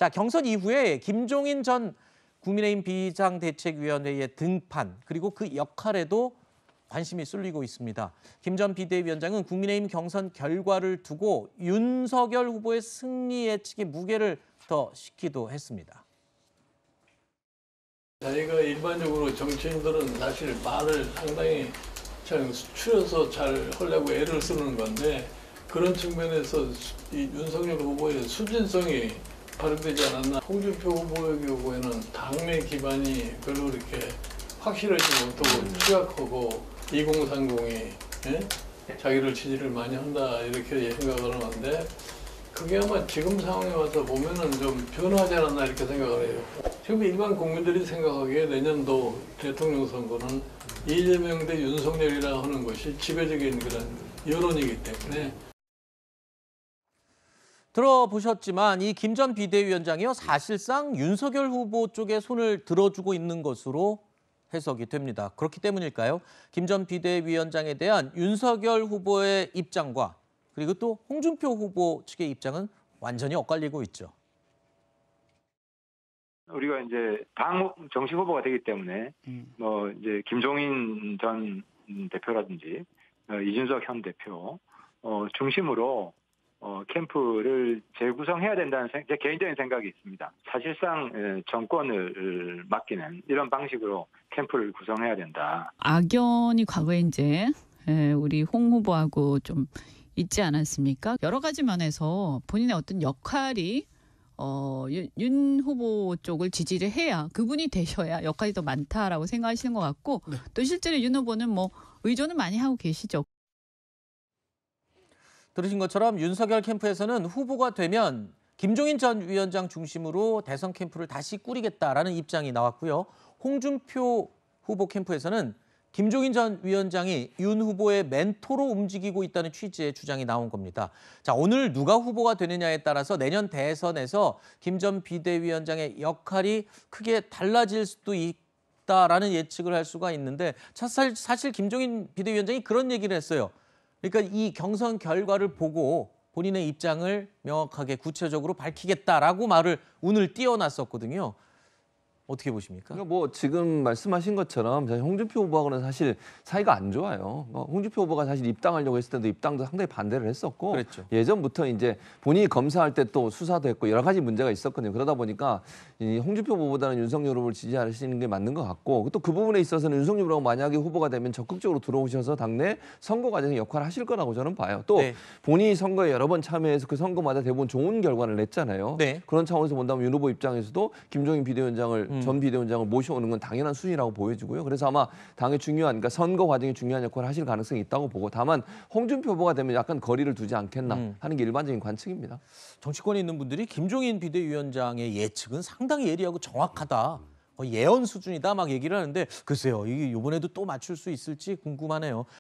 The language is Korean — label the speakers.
Speaker 1: 자, 경선 이후에 김종인 전 국민의힘 비상대책위원회의 등판 그리고 그 역할에도 관심이 쏠리고 있습니다. 김 전 비대위원장은 국민의힘 경선 결과를 두고 윤석열 후보의 승리 예측에 무게를 더 싣기도 했습니다.
Speaker 2: 저희가 일반적으로 정치인들은 사실 말을 상당히 잘 추려서 잘 하려고 애를 쓰는 건데 그런 측면에서 이 윤석열 후보의 수진성이 발휘되지 않았나. 홍준표 후보의 경우에는 당내 기반이 별로 이렇게 확실하지 못하고 취약하고 2030이 자기를 지지를 많이 한다 이렇게 생각을 하는데 그게 아마 지금 상황에 와서 보면은 좀 변화하지 않았나 이렇게 생각을 해요. 지금 일반 국민들이 생각하기에 내년도 대통령 선거는 이재명 대 윤석열이라 하는 것이 지배적인 그런 여론이기 때문에.
Speaker 1: 들어보셨지만 이 김 전 비대위원장이요, 사실상 윤석열 후보 쪽에 손을 들어주고 있는 것으로 해석이 됩니다. 그렇기 때문일까요? 김 전 비대위원장에 대한 윤석열 후보의 입장과 그리고 또 홍준표 후보 측의 입장은 완전히 엇갈리고 있죠.
Speaker 3: 우리가 이제 당 정식 후보가 되기 때문에 뭐 이제 김종인 전 대표라든지 이준석 현 대표 중심으로 캠프를 재구성해야 된다는 제 개인적인 생각이 있습니다. 사실상 정권을 맡기는 이런 방식으로 캠프를 구성해야 된다.
Speaker 4: 악연이 과거에 이제 우리 홍 후보하고 좀 있지 않았습니까? 여러 가지 면에서 본인의 어떤 역할이 윤 후보 쪽을 지지를 해야 그분이 되셔야 역할이 더 많다라고 생각하시는 것 같고
Speaker 1: 네.
Speaker 4: 또 실제로 윤 후보는 뭐 의존은 많이 하고 계시죠.
Speaker 1: 들으신 것처럼 윤석열 캠프에서는 후보가 되면 김종인 전 위원장 중심으로 대선 캠프를 다시 꾸리겠다라는 입장이 나왔고요. 홍준표 후보 캠프에서는 김종인 전 위원장이 윤 후보의 멘토로 움직이고 있다는 취지의 주장이 나온 겁니다. 자, 오늘 누가 후보가 되느냐에 따라서 내년 대선에서 김 전 비대위원장의 역할이 크게 달라질 수도 있다라는 예측을 할 수가 있는데 사실 김종인 비대위원장이 그런 얘기를 했어요. 그러니까 이 경선 결과를 보고 본인의 입장을 명확하게 구체적으로 밝히겠다라고 말을 오늘 띄워놨었거든요. 어떻게 보십니까?
Speaker 5: 그러니까 뭐 지금 말씀하신 것처럼 홍준표 후보하고는 사실 사이가 안 좋아요. 홍준표 후보가 사실 입당하려고 했을 때도 입당도 상당히 반대를 했었고
Speaker 1: 그랬죠.
Speaker 5: 예전부터 이제 본인이 검사할 때 또 수사도 했고 여러 가지 문제가 있었거든요. 그러다 보니까 이 홍준표 후보보다는 윤석열 후보를 지지하시는 게 맞는 것 같고 또 그 부분에 있어서는 윤석열 후보가 만약에 후보가 되면 적극적으로 들어오셔서 당내 선거 과정에 역할을 하실 거라고 저는 봐요. 또
Speaker 1: 네.
Speaker 5: 본인이 선거에 여러 번 참여해서 그 선거마다 대부분 좋은 결과를 냈잖아요.
Speaker 1: 네.
Speaker 5: 그런 차원에서 본다면 윤 후보 입장에서도 김종인 비대위원장을 전 비대위원장을 모셔오는 건 당연한 수준이라고 보여지고요. 그래서 아마 당의 중요한 그러니까 선거 과정에 중요한 역할을 하실 가능성이 있다고 보고 다만 홍준표 후보가 되면 약간 거리를 두지 않겠나 하는 게 일반적인 관측입니다.
Speaker 1: 정치권에 있는 분들이 김종인 비대위원장의 예측은 상당히 예리하고 정확하다. 거의 예언 수준이다 막 얘기를 하는데 글쎄요. 이게 이번에도 또 맞출 수 있을지 궁금하네요.